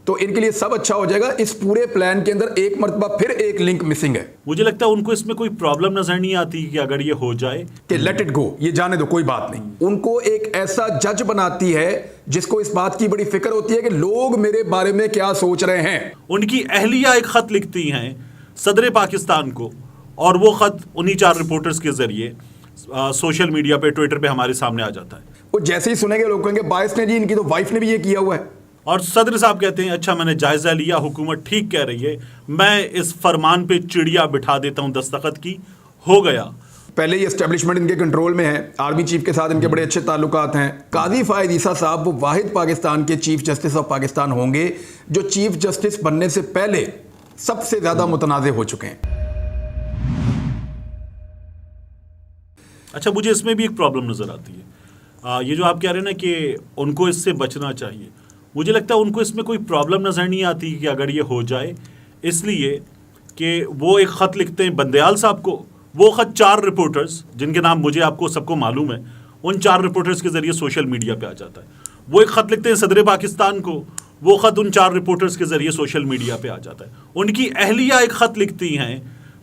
तो इनके लिए सब अच्छा हो जाएगा। इस पूरे प्लान के अंदर एक मर्तबा फिर एक लिंक मिसिंग है। मुझे लगता है उनको इसमें कोई प्रॉब्लम नजर नहीं आती कि अगर ये हो जाए कि लेट इट गो, ये जाने दो, कोई बात नहीं। उनको एक ऐसा जज बनाती है जिसको इस बात की बड़ी फिक्र होती है कि लोग मेरे बारे में क्या सोच रहे हैं। उनकी अहलिया एक खत लिखती हैं सदर पाकिस्तान को, और वो खत उन्हीं 4 रिपोर्टर्स के जरिए सोशल मीडिया पे, ट्विटर पे हमारे सामने आ जाता है। वो जैसे ही सुनेंगे लोग कहेंगे बायस ने जी, इनकी तो वाइफ ने भी ये किया हुआ है। और सदर साहब कहते हैं अच्छा मैंने जायजा लिया, हुकूमत ठीक कह रही है, मैं इस फरमान पे चिड़िया बिठा देता हूं दस्तखत की, हो गया। पहले ही एस्टेब्लिशमेंट इनके कंट्रोल में है, आर्मी चीफ के साथ इनके बड़े अच्छे ताल्लुकात हैं। काजी फायद ईसा साहब वो वाहिद पाकिस्तान के चीफ जस्टिस ऑफ पाकिस्तान होंगे जो चीफ जस्टिस बनने से पहले सबसे ज्यादा मुतनाज़े हो चुके हैं। अच्छा, मुझे इसमें भी एक प्रॉब्लम नजर आती है। ये जो आप कह रहे हैं ना कि उनको इससे बचना चाहिए, मुझे लगता है उनको इसमें कोई प्रॉब्लम नजर नहीं आती कि अगर ये हो जाए, इसलिए कि वो एक खत लिखते हैं बंदयाल साहब को। वो खत 4 रिपोर्टर्स, जिनके नाम मुझे आपको सबको मालूम है, उन 4 रिपोर्टर्स के जरिए सोशल मीडिया पे आ जाता है। वो एक खत लिखते हैं सदर पाकिस्तान को, वो खत उन 4 रिपोर्टर्स के जरिए सोशल मीडिया पे आ जाता है। उनकी अहलिया एक खत लिखती हैं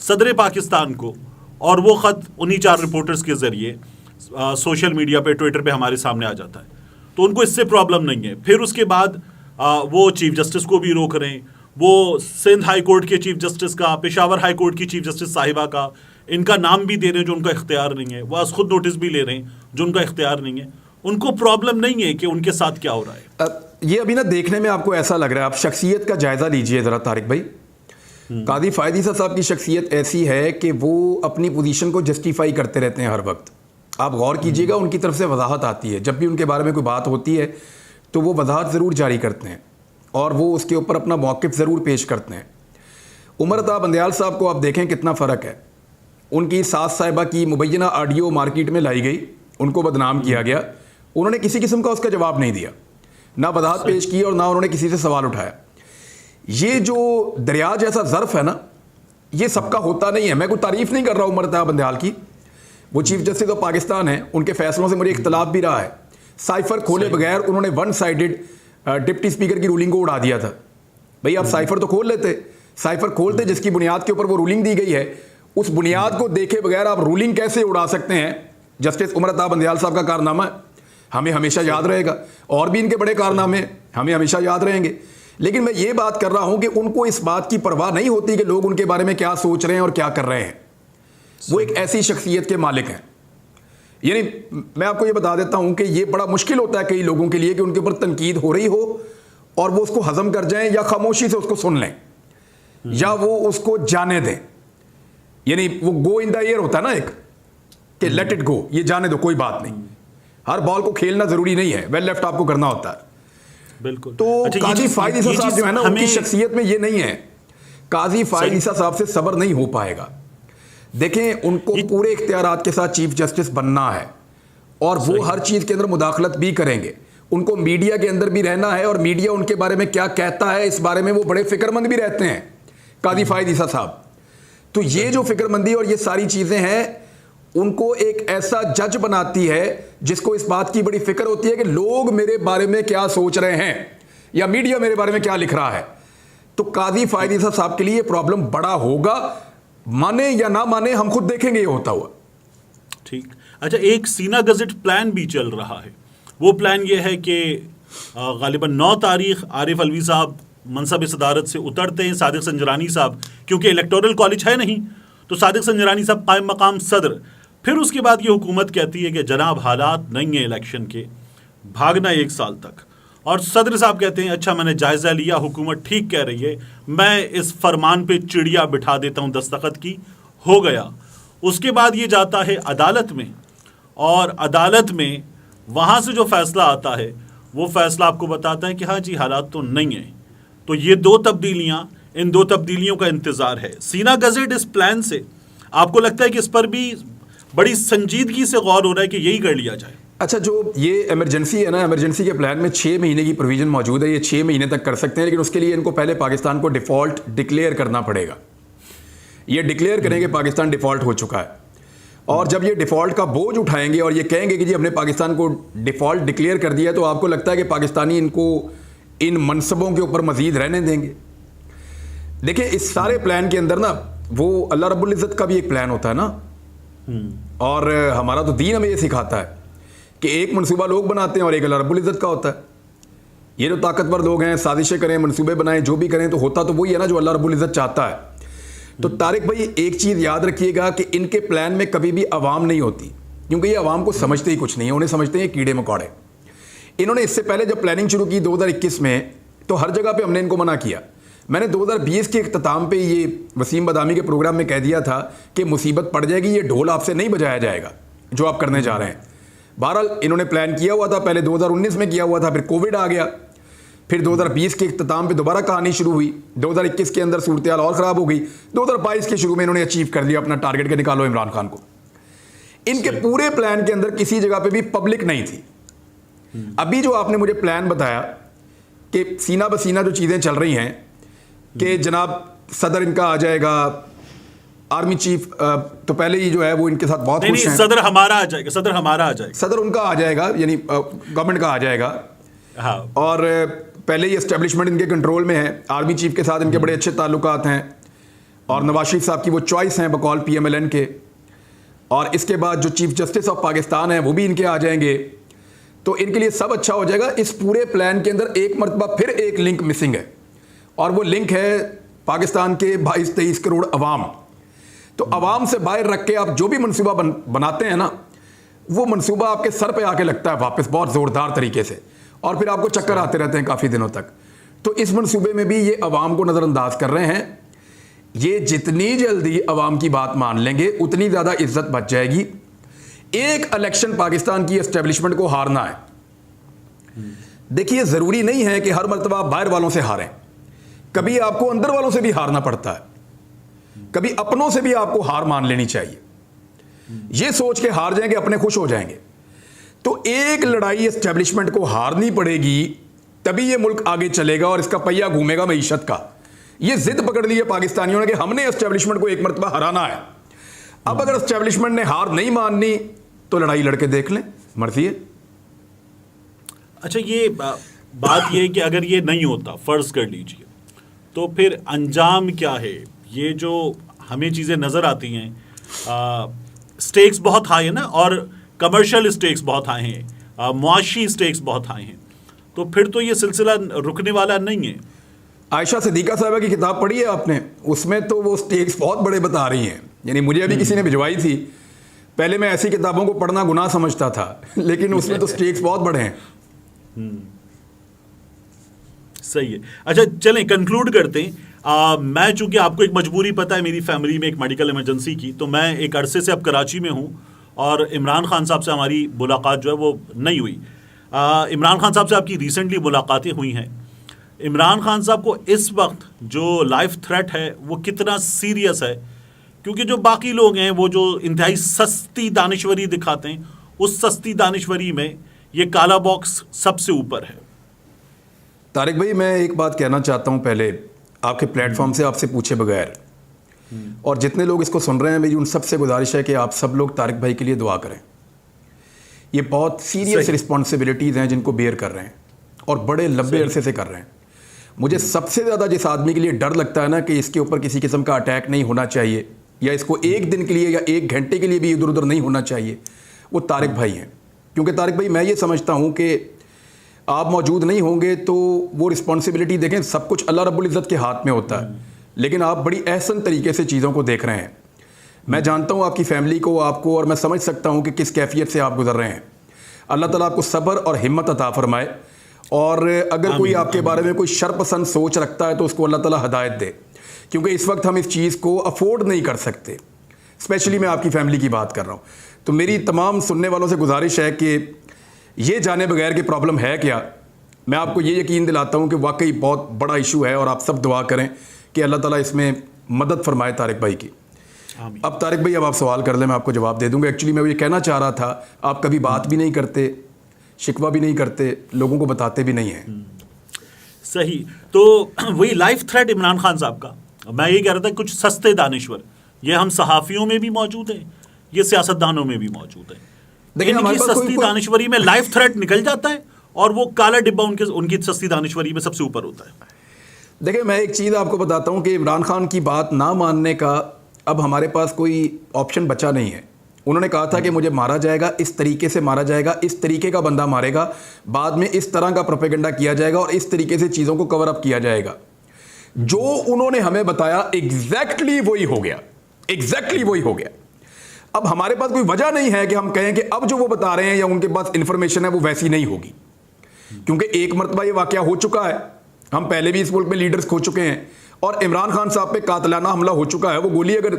सदर पाकिस्तान को, और वो खत उन्हीं 4 रिपोर्टर्स के जरिए सोशल मीडिया पे, ट्विटर पे हमारे सामने आ जाता है। तो उनको इससे प्रॉब्लम नहीं है। फिर उसके बाद वो चीफ जस्टिस को भी रोक रहे हैं, वो सिंध हाई कोर्ट के चीफ जस्टिस का, पेशावर हाई कोर्ट की चीफ जस्टिस साहिबा का, इनका नाम भी दे रहे हैं जो उनका इख्तियार नहीं है, वो आज खुद नोटिस भी ले रहे हैं जो उनका इख्तियार नहीं है। उनको प्रॉब्लम नहीं है कि उनके साथ क्या हो रहा है। ये अभी ना देखने में आपको ऐसा लग रहा है, आप शख्सियत का जायजा लीजिए जरा तारिक भाई। कादी फायद ईसा साहब की शख्सियत ऐसी है कि वो अपनी पोजीशन को जस्टिफाई करते रहते हैं हर वक्त। आप गौर कीजिएगा, उनकी तरफ से वजाहत आती है, जब भी उनके बारे में कोई बात होती है तो वो वजाहत ज़रूर जारी करते हैं और वो उसके ऊपर अपना मौक़िफ़ ज़रूर पेश करते हैं। उमर अता बंदयाल साहब को आप देखें कितना फ़र्क है। उनकी सास साहिबा की मुबैना ऑडियो मार्केट में लाई गई, उनको बदनाम किया गया, उन्होंने किसी किस्म का उसका जवाब नहीं दिया, ना वजाहत पेश की और ना उन्होंने किसी से सवाल उठाया। ये जो दरिया जैसा ज़र्फ़ है ना, ये सबका होता नहीं है। मैं कोई तारीफ़ नहीं कर रहा उमर अता बंदयाल की, वो चीफ जस्टिस ऑफ पाकिस्तान है, उनके फैसलों से मुझे इख्तलाफ भी रहा है। साइफर खोले बगैर उन्होंने 1 साइडेड डिप्टी स्पीकर की रूलिंग को उड़ा दिया था। भाई आप साइफर तो खोल लेते, साइफर खोलते जिसकी बुनियाद के ऊपर वो रूलिंग दी गई है, उस बुनियाद को देखे बगैर आप रूलिंग कैसे उड़ा सकते हैं। जस्टिस उमर अता बंदयाल साहब का कारनामा हमें हमेशा याद रहेगा, और भी इनके बड़े कारनामे हमें हमेशा याद रहेंगे। लेकिन मैं ये बात कर रहा हूं कि उनको इस बात की परवाह नहीं होती कि लोग उनके बारे में क्या सोच रहे हैं और क्या कर रहे हैं। वो एक ऐसी शख्सियत के मालिक हैं। यानी मैं आपको ये बता देता हूं कि ये बड़ा मुश्किल होता है कई लोगों के लिए कि उनके ऊपर तनकीद हो रही हो और वो उसको हजम कर जाएं या खामोशी से उसको सुन लें या वो उसको जाने दें। यानी वो गो इन द एयर होता है ना एक, कि लेट इट गो, ये जाने दो, कोई बात नहीं। हर बॉल को खेलना जरूरी नहीं है, वेल लेफ्ट आपको करना होता है। बिल्कुल। तो काजी फायद ईसा साहब जो है ना, उनकी शख्सियत में ये नहीं है। काजी फायद ईसा साहब से सब्र नहीं हो पाएगा। देखें, उनको पूरे इख्तियारात के साथ चीफ जस्टिस बनना है और वो हर चीज़ के अंदर मुदाखलत भी करेंगे। उनको मीडिया के अंदर भी रहना है और मीडिया उनके बारे में क्या कहता है इस बारे में वो बड़े फिक्रमंद भी रहते हैं, कादी फायद ईसा साहब। तो ये जो फिक्रमंदी और ये सारी चीज़ें हैं, उनको एक ऐसा जज बनाती है जिसको इस बात की बड़ी फिक्र होती है कि लोग मेरे बारे में क्या सोच रहे हैं या मीडिया मेरे बारे में क्या लिख रहा है। तो कादी फायद ईसा साहब के लिए प्रॉब्लम बड़ा होगा, माने या ना माने, हम खुद देखेंगे ये होता हुआ। ठीक। अच्छा, एक सीना गज़ट प्लान भी चल रहा है। वो प्लान ये है कि गालिबन 9 तारीख आरिफ अलवी साहब मनसब सदारत से उतरते हैं। सादिक संजरानी साहब, क्योंकि इलेक्टोरल कॉलेज है नहीं, तो सादिक संजरानी साहब कायम मकाम सदर। फिर उसके बाद ये हुकूमत कहती है कि जनाब हालात नहीं है इलेक्शन के, भागना 1 साल तक। और सदर साहब कहते हैं अच्छा मैंने जायज़ा लिया, हुकूमत ठीक कह रही है, मैं इस फरमान पे चिड़िया बिठा देता हूँ दस्तखत की, हो गया। उसके बाद ये जाता है अदालत में और अदालत में वहाँ से जो फैसला आता है वो फैसला आपको बताता है कि हाँ जी हालात तो नहीं है। तो ये 2 तब्दीलियाँ, इन 2 तब्दीलियों का इंतज़ार है। सीना गज़ट इस प्लान से आपको लगता है कि इस पर भी बड़ी संजीदगी से गौर हो रहा है कि यही कर लिया जाए? अच्छा, जो ये इमरजेंसी है ना, इमरजेंसी के प्लान में 6 महीने की प्रोविजन मौजूद है। ये 6 महीने तक कर सकते हैं, लेकिन उसके लिए इनको पहले पाकिस्तान को डिफ़ॉल्ट डिक्लेयर करना पड़ेगा। ये डिक्लेयर करेंगे पाकिस्तान डिफ़ॉल्ट हो चुका है, और जब ये डिफ़ॉल्ट का बोझ उठाएंगे और ये कहेंगे कि जी हमने पाकिस्तान को डिफ़ॉल्ट डिक्लेयर कर दिया, तो आपको लगता है कि पाकिस्तानी इनको इन मनसबों के ऊपर मजीद रहने देंगे? देखिए, इस सारे प्लान के अंदर ना वो अल्लाह रब्बुल इज़्ज़त का भी एक प्लान होता है ना, और हमारा तो दीन हमें ये सिखाता है कि एक मनसूबा लोग बनाते हैं और एक अल्लाह रब्बुल इज़्ज़त का होता है। ये जो ताकतवर लोग हैं, साजिशें करें, मनसूबे बनाएं, जो भी करें, तो होता तो वही है ना जो अल्लाह रब्बुल इज़्ज़त चाहता है। तो तारिक भाई, एक चीज़ याद रखिएगा कि इनके प्लान में कभी भी आवाम नहीं होती, क्योंकि ये आवाम को समझते ही कुछ नहीं है, उन्हें समझते हैं कीड़े मकोड़े। इन्होंने इससे पहले जब प्लानिंग शुरू की 2021 में, तो हर जगह पे हमने इनको मना किया। मैंने 2020 के इख्तिताम पे ये वसीम बदामी के प्रोग्राम में कह दिया था कि मुसीबत पड़ जाएगी, ये ढोल आपसे नहीं बजाया जाएगा जो आप करने जा रहे हैं। बहरहाल इन्होंने प्लान किया हुआ था, पहले 2019 में किया हुआ था, फिर कोविड आ गया, फिर 2020 के इख्तिताम पे दोबारा कहानी शुरू हुई, 2021 के अंदर सूरत हाल और ख़राब हो गई, 2022 के शुरू में इन्होंने अचीव कर लिया अपना टारगेट के निकालो इमरान खान को। इनके पूरे प्लान के अंदर किसी जगह पे भी पब्लिक नहीं थी। अभी जो आपने मुझे प्लान बताया कि सीना बसीना जो चीज़ें चल रही हैं कि जनाब सदर इनका आ जाएगा, आर्मी चीफ तो पहले ही जो है वो इनके साथ बहुत खुश हैं। सदर हमारा आ जाएगा, सदर हमारा आ जाएगा, सदर उनका आ जाएगा, यानी गवर्नमेंट का आ जाएगा। हाँ। और पहले ही एस्टेब्लिशमेंट इनके कंट्रोल में है, आर्मी चीफ के साथ इनके बड़े अच्छे ताल्लुकात हैं, और नवाज शरीफ साहब की वो चॉइस हैं बकौल PMLN के। और इसके बाद जो चीफ जस्टिस ऑफ पाकिस्तान है वो भी इनके आ जाएंगे, तो इनके लिए सब अच्छा हो जाएगा। इस पूरे प्लान के अंदर एक मरतबा फिर एक लिंक मिसिंग है, और वो लिंक है पाकिस्तान के 22-23 करोड़ अवाम। तो अवाम से बाहर रख के आप जो भी मनसूबा बनाते हैं ना, वो मनसूबा आपके सर पे आके लगता है वापस बहुत ज़ोरदार तरीके से, और फिर आपको चक्कर आते रहते हैं काफ़ी दिनों तक। तो इस मनसूबे में भी ये अवाम को नज़रअंदाज कर रहे हैं। ये जितनी जल्दी अवाम की बात मान लेंगे उतनी ज़्यादा इज्जत बच जाएगी। एक इलेक्शन पाकिस्तान की एस्टेब्लिशमेंट को हारना है। देखिए, ज़रूरी नहीं है कि हर मरतबा आप बाहर वालों से हारें, कभी आपको अंदर वालों से भी हारना पड़ता है, कभी अपनों से भी आपको हार मान लेनी चाहिए। ये सोच के हार जाएंगे अपने खुश हो जाएंगे। तो एक लड़ाई एस्टेब्लिशमेंट को हारनी पड़ेगी, तभी ये मुल्क आगे चलेगा और इसका पहिया घूमेगा मईशत का। ये जिद पकड़ ली है पाकिस्तानियों ने कि हमने एस्टेब्लिशमेंट को एक मरतबा हराना है। अब अगर एस्टेब्लिशमेंट ने हार नहीं माननी तो लड़ाई लड़के देख लें, मर्जी है। अच्छा, ये बात ये है कि अगर ये नहीं होता, फर्ज कर लीजिए, तो फिर अंजाम क्या है? ये जो हमें चीज़ें नज़र आती हैं, स्टेक्स बहुत हाई है ना, और कमर्शियल स्टेक्स बहुत हाई हैं, मुआशी स्टेक्स बहुत हाई हैं, तो फिर तो ये सिलसिला रुकने वाला नहीं है। आयशा सिद्दीका साहबा की किताब पढ़ी है आपने? उसमें तो वो स्टेक्स बहुत बड़े बता रही हैं। यानी मुझे अभी किसी ने भिजवाई थी, पहले मैं ऐसी किताबों को पढ़ना गुनाह समझता था, लेकिन उसमें तो स्टेक्स बहुत बड़े हैं। सही है। अच्छा, चलें कंक्लूड करते हैं। मैं चूंकि आपको एक मजबूरी पता है, मेरी फैमिली में एक मेडिकल इमरजेंसी की, तो मैं एक अरसे से अब कराची में हूँ, और इमरान खान साहब से हमारी मुलाकात जो है वो नहीं हुई। इमरान खान साहब से आपकी रिसेंटली मुलाकातें हुई हैं। इमरान खान साहब को इस वक्त जो लाइफ थ्रेट है वो कितना सीरियस है? क्योंकि जो बाकी लोग हैं वो जो इंतहाई सस्ती दानिशवरी दिखाते हैं, उस सस्ती दानिशवरी में ये काला बॉक्स सबसे ऊपर है। तारिक भाई, मैं एक बात कहना चाहता हूं पहले आपके प्लेटफॉर्म से, आपसे पूछे बगैर, और जितने लोग इसको सुन रहे हैं, मेरी उन सबसे गुजारिश है कि आप सब लोग तारिक भाई के लिए दुआ करें। ये बहुत सीरियस रिस्पॉन्सिबिलिटीज़ हैं जिनको बेयर कर रहे हैं, और बड़े लंबे अरसे से कर रहे हैं। मुझे सबसे ज़्यादा जिस आदमी के लिए डर लगता है ना कि इसके ऊपर किसी किस्म का अटैक नहीं होना चाहिए, या इसको एक दिन के लिए या एक घंटे के लिए भी इधर उधर नहीं होना चाहिए, वो तारिक भाई हैं। क्योंकि तारिक भाई, मैं ये समझता हूँ कि आप मौजूद नहीं होंगे तो वो रिस्पॉन्सिबिलिटी, देखें, सब कुछ अल्लाह रब्बुल इज़्ज़त के हाथ में होता है, लेकिन आप बड़ी एहसन तरीके से चीज़ों को देख रहे हैं। मैं जानता हूँ आपकी फैमिली को, आपको, और मैं समझ सकता हूँ कि किस कैफियत से आप गुजर रहे हैं। अल्लाह ताला आपको सब्र और हिम्मत अता फरमाए, और अगर कोई आपके बारे में कोई शरपसंद सोच रखता है तो उसको अल्लाह ताला हिदायत दे, क्योंकि इस वक्त हम इस चीज़ को अफोर्ड नहीं कर सकते। स्पेशली मैं आपकी फैमिली की बात कर रहा हूँ। तो मेरी तमाम सुनने वालों से गुजारिश है कि ये जाने बगैर कि प्रॉब्लम है क्या, मैं आपको ये यकीन दिलाता हूँ कि वाकई बहुत बड़ा इशू है, और आप सब दुआ करें कि अल्लाह ताला इसमें मदद फरमाए तारिक भाई की। अब तारिक भाई, अब आप सवाल कर लें, मैं आपको जवाब दे दूंगा। एक्चुअली मैं ये कहना चाह रहा था, आप कभी बात भी नहीं करते, शिकवा भी नहीं करते, लोगों को बताते भी नहीं हैं। सही। तो वही लाइफ थ्रेट इमरान खान साहब का, मैं ये कह रहा था, कुछ सस्ते दानिश्वर, ये हम सहाफ़ियों में भी मौजूद हैं, ये सियासतदानों में भी मौजूद है। देखिए, इनकी सस्ती दानिश्वरी में लाइफ थ्रेट निकल जाता है और वो काला डिब्बा उनकी सस्ती दानिश्वरी में सबसे ऊपर होता है। देखिए, मैं एक चीज़ आपको बताता हूं कि इमरान खान की बात ना मानने का अब हमारे पास कोई ऑप्शन बचा नहीं है। उन्होंने कहा था कि मुझे मारा जाएगा, इस तरीके से मारा जाएगा, इस तरीके का बंदा मारेगा, बाद में इस तरह का प्रोपेगेंडा किया जाएगा और इस तरीके से चीज़ों को कवर अप किया जाएगा। जो उन्होंने हमें बताया एग्जैक्टली वही हो गया, एग्जैक्टली वही हो गया। अब हमारे पास कोई वजह नहीं है कि हम कहें कि अब जो वो बता रहे हैं या उनके पास इंफॉर्मेशन है वो वैसी नहीं होगी, क्योंकि एक मरतबा ये वाकया हो चुका है। हम पहले भी इस मुल्क में लीडर्स खो चुके हैं और इमरान खान साहब पे कातलाना हमला हो चुका है। वो गोली अगर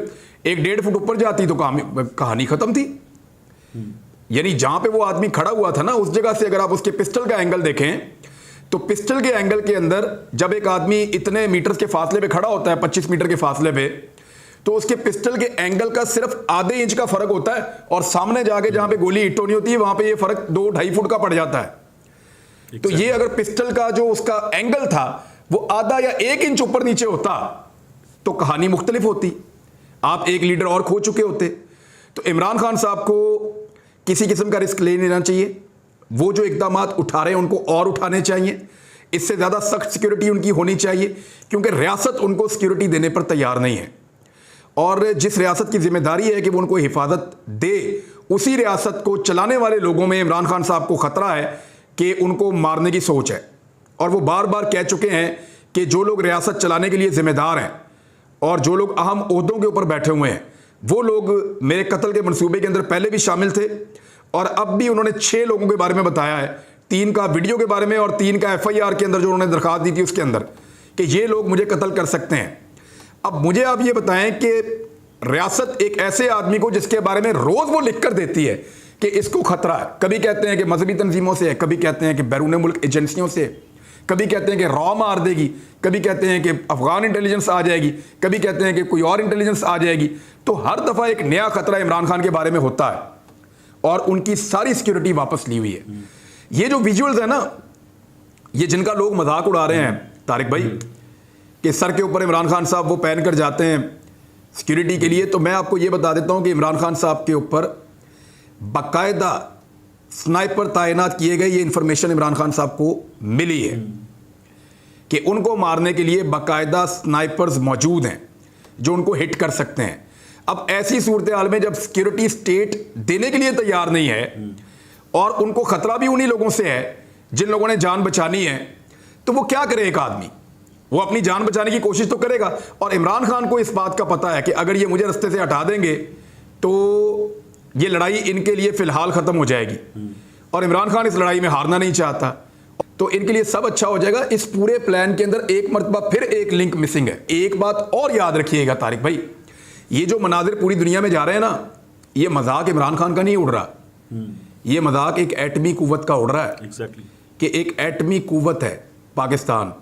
1-1.5 फुट ऊपर जाती तो कहानी खत्म थी। यानी जहां पे वो आदमी खड़ा हुआ था ना, उस जगह से अगर आप उसके पिस्टल का एंगल देखें तो पिस्टल के एंगल के अंदर जब एक आदमी इतने मीटर के फासले पे खड़ा होता है, 25 मीटर के फासले पे, तो उसके पिस्टल के एंगल का सिर्फ आधे इंच का फर्क होता है और सामने जाके जहां पे गोली हिट होनी होती है वहां पे ये फर्क 2-2.5 फुट का पड़ जाता है। तो ये अगर पिस्टल का जो उसका एंगल था वो आधा या 1 इंच ऊपर नीचे होता तो कहानी मुख्तलिफ होती, आप एक लीडर और खो चुके होते। तो इमरान खान साहब को किसी किस्म का रिस्क ले लेना चाहिए। वो जो इकदाम उठा रहे हैं उनको और उठाने चाहिए। इससे ज़्यादा सख्त सिक्योरिटी उनकी होनी चाहिए, क्योंकि रियासत उनको सिक्योरिटी देने पर तैयार नहीं है। और जिस रियासत की जिम्मेदारी है कि वो उनको हिफाजत दे, उसी रियासत को चलाने वाले लोगों में इमरान खान साहब को ख़तरा है कि उनको मारने की सोच है। और वो बार बार कह चुके हैं कि जो लोग रियासत चलाने के लिए ज़िम्मेदार हैं और जो लोग अहम ओहदों के ऊपर बैठे हुए हैं वो लोग मेरे कत्ल के मंसूबे के अंदर पहले भी शामिल थे और अब भी उन्होंने 6 लोगों के बारे में बताया है, 3 का वीडियो के बारे में और 3 का FIR के अंदर जो उन्होंने दरखास्त दी थी उसके अंदर, कि ये लोग मुझे कत्ल कर सकते हैं। अब मुझे आप ये बताएं कि रियासत एक ऐसे आदमी को जिसके बारे में रोज़ वो लिख कर देती है कि इसको खतरा है, कभी कहते हैं कि मजहबी तंजीमों से है, कभी कहते हैं कि बैरून मुल्क एजेंसियों से, कभी कहते हैं कि रॉ मार देगी, कभी कहते हैं कि अफगान इंटेलिजेंस आ जाएगी, कभी कहते हैं कि कोई और इंटेलिजेंस आ जाएगी। तो हर दफ़ा एक नया खतरा इमरान खान के बारे में होता है और उनकी सारी सिक्योरिटी वापस ली हुई है। ये जो विजुअल्स है ना, ये जिनका लोग मजाक उड़ा रहे हैं तारिक भाई कि सर के ऊपर इमरान खान साहब वो पहन कर जाते हैं सिक्योरिटी के लिए, तो मैं आपको ये बता देता हूं कि इमरान खान साहब के ऊपर बाकायदा स्नाइपर तैनात किए गए। ये इंफॉर्मेशन इमरान खान साहब को मिली है कि उनको मारने के लिए बाकायदा स्नाइपर्स मौजूद हैं जो उनको हिट कर सकते हैं। अब ऐसी सूरत हाल में जब सिक्योरिटी स्टेट देने के लिए तैयार नहीं है और उनको खतरा भी उन्हीं लोगों से है जिन लोगों ने जान बचानी है, तो वो क्या करे? एक आदमी वो अपनी जान बचाने की कोशिश तो करेगा। और इमरान खान को इस बात का पता है कि अगर ये मुझे रास्ते से हटा देंगे तो ये लड़ाई इनके लिए फिलहाल खत्म हो जाएगी और इमरान खान इस लड़ाई में हारना नहीं चाहता, तो इनके लिए सब अच्छा हो जाएगा। इस पूरे प्लान के अंदर एक मरतबा फिर एक लिंक मिसिंग है। एक बात और याद रखिएगा तारिक भाई, ये जो मनाजिर पूरी दुनिया में जा रहे हैं ना, ये मजाक इमरान खान का नहीं उड़ रहा, ये मजाक एक एटमी कुव्वत का उड़ रहा है। Exactly. कि एक एटमी कुव्वत है पाकिस्तान,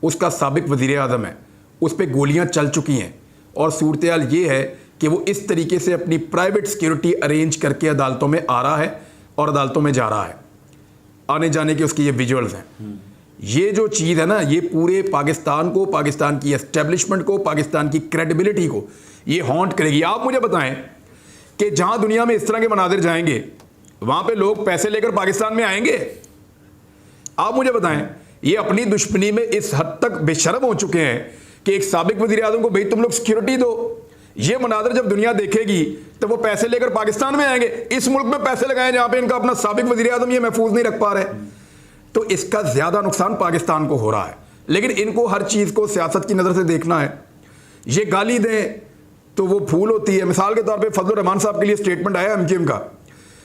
उसका साबिक वजीर आज़म है, उस पर गोलियां चल चुकी हैं और सूरत हाल ये है कि वो इस तरीके से अपनी प्राइवेट सिक्योरिटी अरेंज करके अदालतों में आ रहा है और अदालतों में जा रहा है। आने जाने के उसके ये विजुअल्स हैं। ये जो चीज़ है ना, ये पूरे पाकिस्तान को, पाकिस्तान की एस्टेब्लिशमेंट को, पाकिस्तान की क्रेडिबिलिटी को ये हॉन्ट करेगी। आप मुझे बताएं कि जहां दुनिया में इस तरह के मनाजिर जाएंगे वहां पे लोग पैसे लेकर पाकिस्तान में आएंगे? आप मुझे बताएं, ये अपनी दुश्मनी में इस हद तक बेशर्म हो चुके हैं कि एक साबिक वजीर आज़म को भाई तुम लोग सिक्योरिटी दो। ये मनाजिर जब दुनिया देखेगी तो वो पैसे लेकर पाकिस्तान में आएंगे। इस मुल्क में पैसे लगाए जहां पे इनका अपना साबिक वजीर आज़म ये महफूज नहीं रख पा रहे, तो इसका ज्यादा नुकसान पाकिस्तान को हो रहा है। लेकिन इनको हर चीज को सियासत की नजर से देखना है। ये गाली दें तो वो फूल होती है। मिसाल के तौर पे फजलुर रहमान साहब के लिए स्टेटमेंट आया MKM का,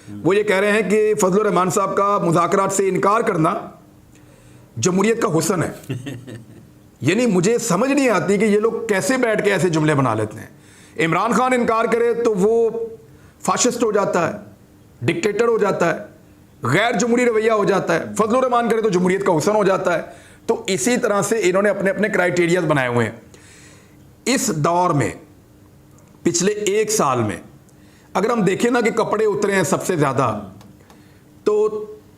वो ये कह रहे हैं कि फजलुर रहमान साहब का मुज़ाकरात से इनकार करना जमहूरियत का हुस्न है। यानी मुझे समझ नहीं आती कि ये लोग कैसे बैठ के ऐसे जुमले बना लेते हैं। इमरान खान इनकार करे तो वो फाशिस्ट हो जाता है, डिक्टेटर हो जाता है, गैर जमहूरी रवैया हो जाता है। फजलुर रहमान करे तो जमहूरियत का हुस्न हो जाता है। तो इसी तरह से इन्होंने अपने अपने क्राइटेरिया बनाए हुए हैं। इस दौर में पिछले 1 साल में अगर हम देखें ना कि कपड़े उतरे हैं सबसे ज़्यादा, तो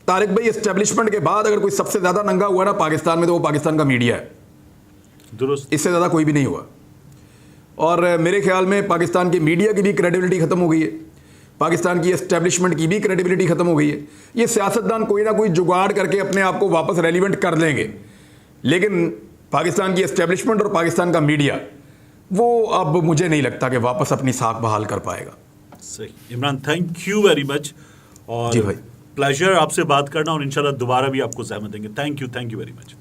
तारिक भाई एस्टेब्लिशमेंट के बाद अगर कोई सबसे ज़्यादा नंगा हुआ ना पाकिस्तान में तो वो पाकिस्तान का मीडिया है। दुरुस्त। इससे ज़्यादा कोई भी नहीं हुआ। और मेरे ख्याल में पाकिस्तान के मीडिया की भी क्रेडिबिलिटी ख़त्म हो गई है। पाकिस्तान की एस्टेब्लिशमेंट की भी क्रेडिबिलिटी खत्म हो गई है। ये सियासतदान कोई ना कोई जुगाड़ करके अपने आप को वापस रेलिवेंट कर लेंगे, लेकिन पाकिस्तान की एस्टेब्लिशमेंट और पाकिस्तान का मीडिया वो अब मुझे नहीं लगता कि वापस अपनी साख बहाल कर पाएगा। सही। Imran, thank you very much, और जी भाई, प्लेजर आपसे बात करना, और इंशाल्लाह दोबारा भी आपको ज़हमत देंगे। Thank you very much.